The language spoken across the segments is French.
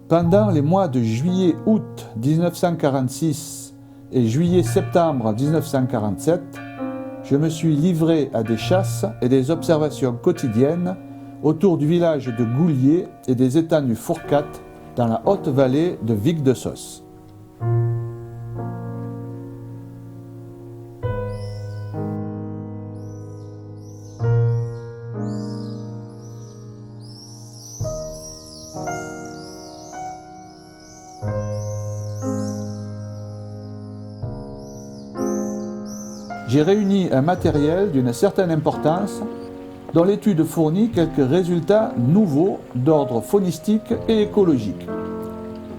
Pendant les mois de juillet-août 1946 et juillet-septembre 1947, je me suis livré à des chasses et des observations quotidiennes autour du village de Goulier et des étangs du Fourcat dans la haute vallée de Vic-de-Sos. J'ai réuni un matériel d'une certaine importance dont l'étude fournit quelques résultats nouveaux d'ordre faunistique et écologique.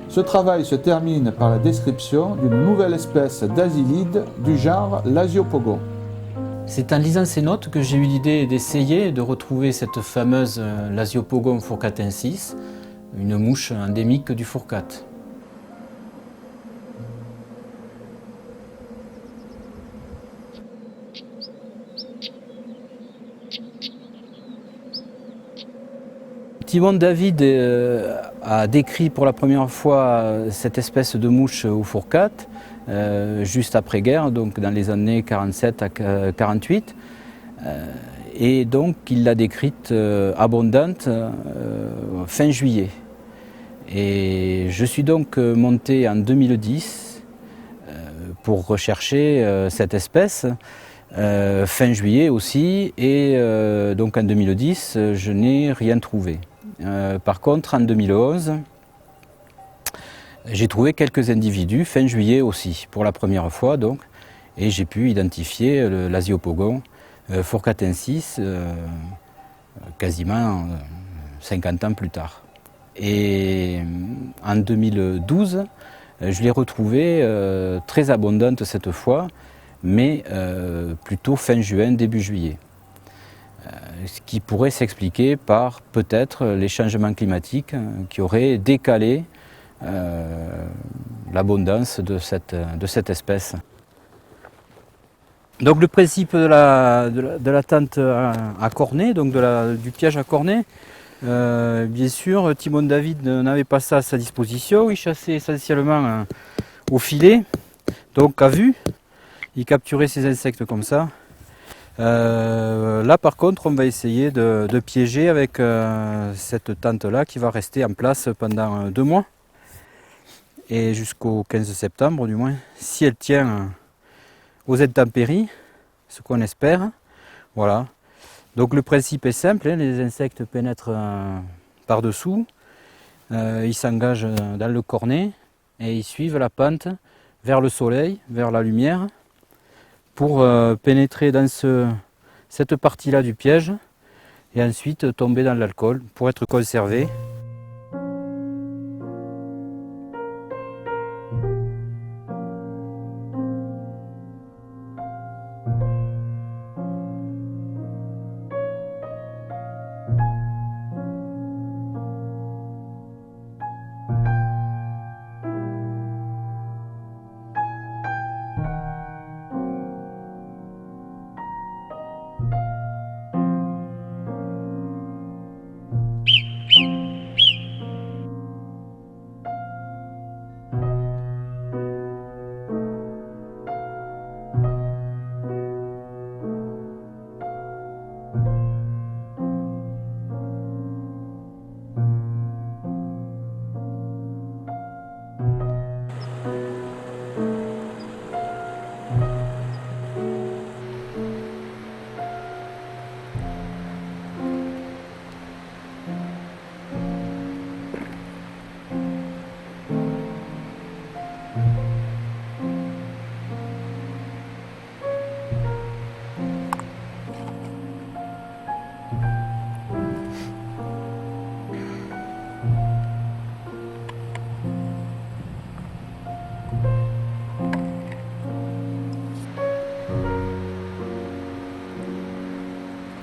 Ce travail se termine par la description d'une nouvelle espèce d'asilide du genre Lasiopogon. C'est en lisant ces notes que j'ai eu l'idée d'essayer de retrouver cette fameuse Lasiopogon fourcatensis, une mouche endémique du Fourcat. Timon David a décrit pour la première fois cette espèce de mouche au Fourcat, juste après-guerre, donc dans les années 47 à 48. Et donc il l'a décrite abondante fin juillet. Et je suis donc monté en 2010 pour rechercher cette espèce. Fin juillet aussi, et donc en 2010, je n'ai rien trouvé. Par contre, en 2011, j'ai trouvé quelques individus, fin juillet aussi, pour la première fois, donc, et j'ai pu identifier le Lasiopogon fourcatensis quasiment 50 ans plus tard. Et en 2012, je l'ai retrouvée très abondante cette fois, mais plutôt fin juin, début juillet. Ce qui pourrait s'expliquer par peut-être les changements climatiques qui auraient décalé l'abondance de cette espèce. Donc le principe de la tente à cornet, donc du piège à cornet, bien sûr, Timon David n'avait pas ça à sa disposition, il chassait essentiellement au filet, donc à vue, il capturait ses insectes comme ça. Là par contre on va essayer de piéger avec cette tente là qui va rester en place pendant 2 mois et jusqu'au 15 septembre du moins, si elle tient aux intempéries, ce qu'on espère. Voilà. Donc le principe est simple, hein, les insectes pénètrent par dessous, ils s'engagent dans le cornet et ils suivent la pente vers le soleil, vers la lumière, pour pénétrer dans cette partie-là du piège et ensuite tomber dans l'alcool pour être conservé.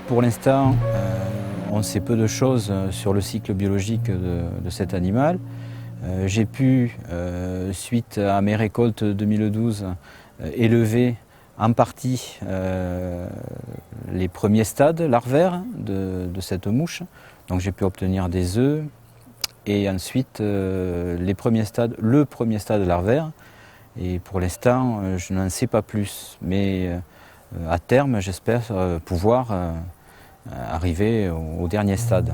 Pour l'instant, on sait peu de choses sur le cycle biologique de cet animal. J'ai pu, suite à mes récoltes 2012, élever en partie les premiers stades larvaires de cette mouche. Donc j'ai pu obtenir des œufs et ensuite le premier stade larvaire. Et pour l'instant, je n'en sais pas plus. Mais à terme, j'espère pouvoir arriver au dernier stade.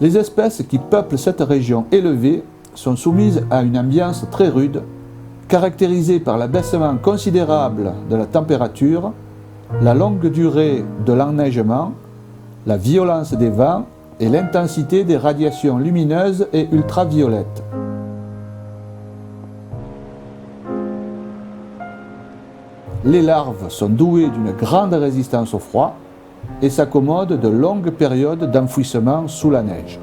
Les espèces qui peuplent cette région élevée sont soumises à une ambiance très rude, caractérisée par l'abaissement considérable de la température, la longue durée de l'enneigement, la violence des vents et l'intensité des radiations lumineuses et ultraviolettes. Les larves sont douées d'une grande résistance au froid et s'accommodent de longues périodes d'enfouissement sous la neige.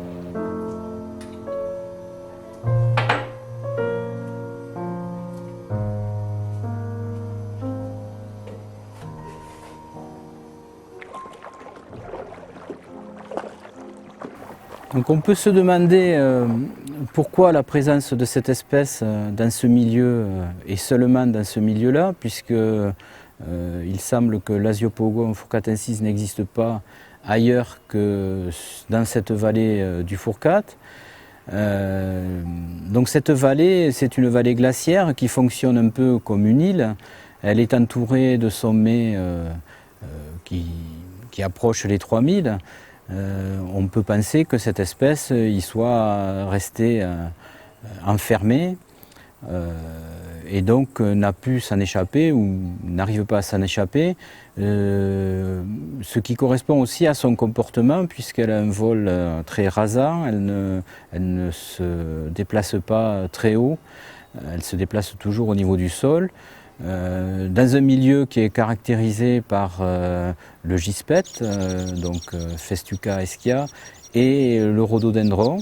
Donc on peut se demander pourquoi la présence de cette espèce dans ce milieu et seulement dans ce milieu-là, puisque il semble que l'Asiopogon fourcatensis n'existe pas ailleurs que dans cette vallée du Fourcade. Donc cette vallée, c'est une vallée glaciaire qui fonctionne un peu comme une île. Elle est entourée de sommets qui approchent les 3000. On peut penser que cette espèce y soit restée enfermée et donc n'a pu s'en échapper ou n'arrive pas à s'en échapper, ce qui correspond aussi à son comportement puisqu'elle a un vol très rasant, elle ne se déplace pas très haut, elle se déplace toujours au niveau du sol. Dans un milieu qui est caractérisé par le gispette, donc Festuca eschia, et le rhododendron.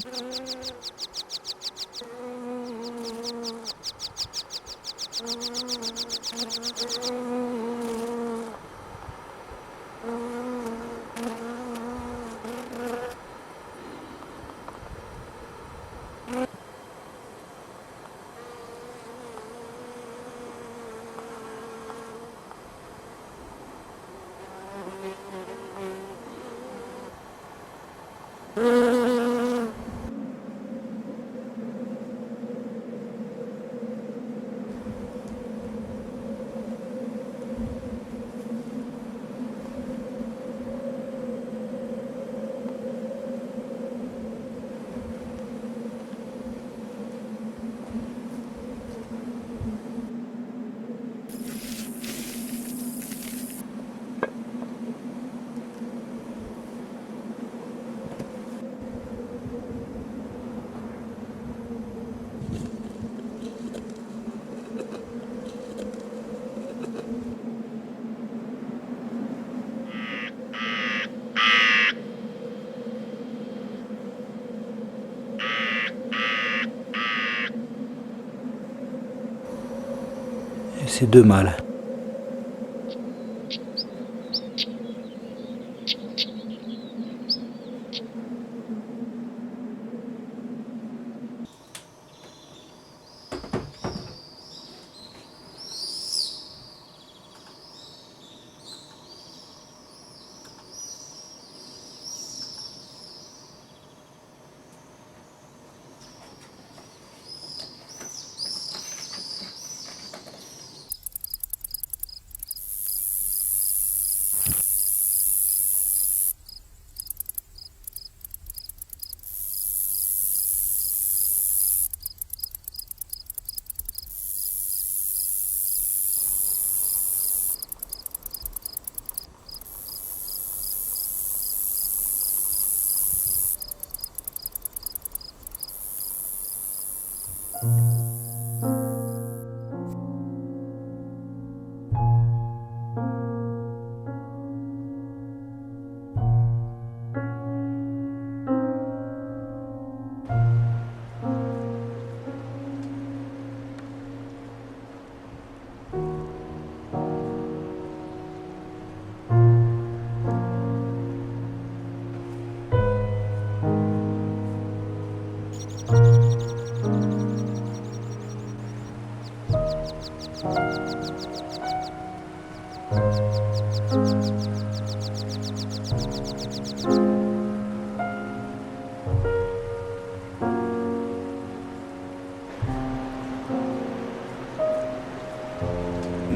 C'est deux mâles.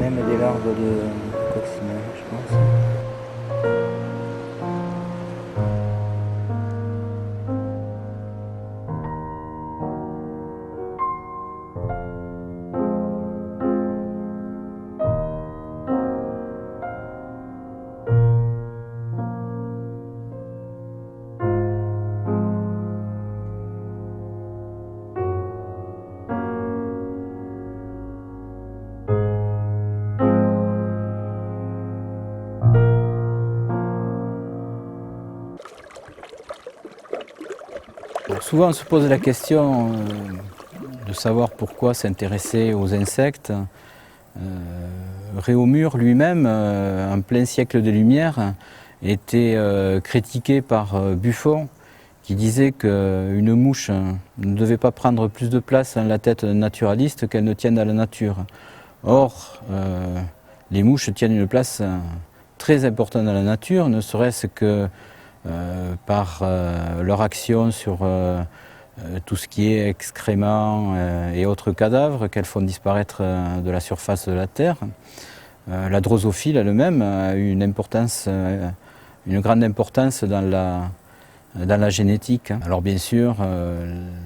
Même des larves de coccinelle, je pense. Souvent on se pose la question de savoir pourquoi s'intéresser aux insectes. Réaumur lui-même, en plein siècle des Lumières, était critiqué par Buffon, qui disait qu'une mouche ne devait pas prendre plus de place dans la tête d'un naturaliste qu'elle ne tienne à la nature. Or, les mouches tiennent une place très importante dans la nature, ne serait-ce que par leur action sur tout ce qui est excréments et autres cadavres qu'elles font disparaître de la surface de la Terre. La drosophile elle-même a eu une grande importance dans la génétique. Alors bien sûr,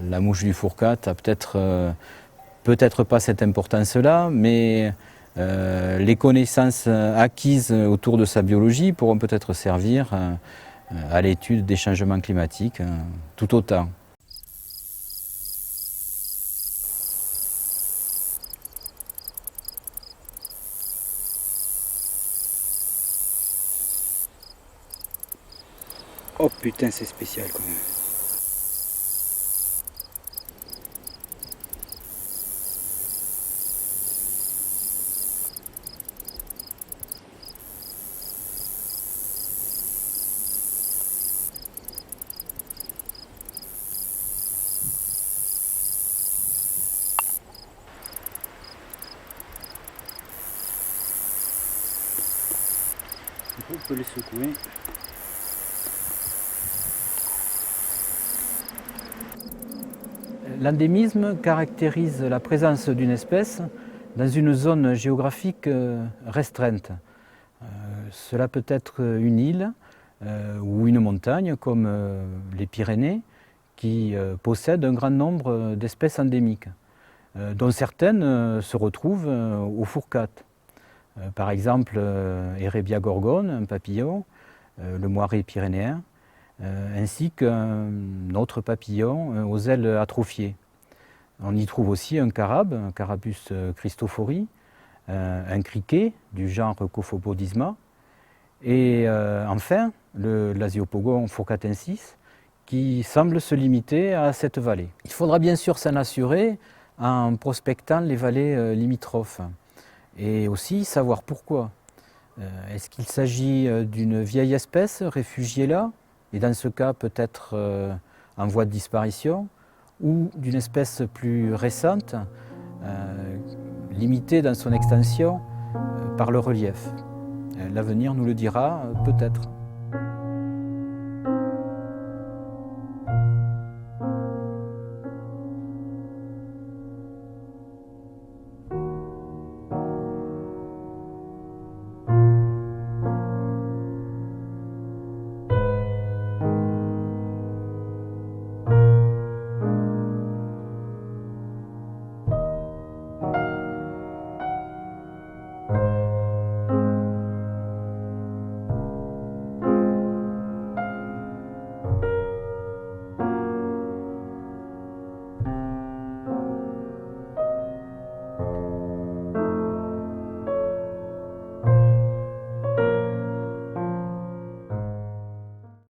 la mouche du Fourcade a peut-être pas cette importance-là, mais les connaissances acquises autour de sa biologie pourront peut-être servir à l'étude des changements climatiques tout autant. Oh putain, c'est spécial quand même. On peut les secouer. L'endémisme caractérise la présence d'une espèce dans une zone géographique restreinte. Cela peut être une île ou une montagne comme les Pyrénées qui possèdent un grand nombre d'espèces endémiques, dont certaines se retrouvent au Fourcade. Par exemple, Erebia gorgone, un papillon, le moiré pyrénéen, ainsi qu'un autre papillon aux ailes atrophiées. On y trouve aussi un carabe, un Carabus christophori, un criquet du genre Cophobodisma, et enfin l'Asiopogon fourcatensis, qui semble se limiter à cette vallée. Il faudra bien sûr s'en assurer en prospectant les vallées limitrophes, et aussi savoir pourquoi. Est-ce qu'il s'agit d'une vieille espèce réfugiée là, et dans ce cas peut-être en voie de disparition, ou d'une espèce plus récente, limitée dans son extension par le relief? L'avenir nous le dira peut-être.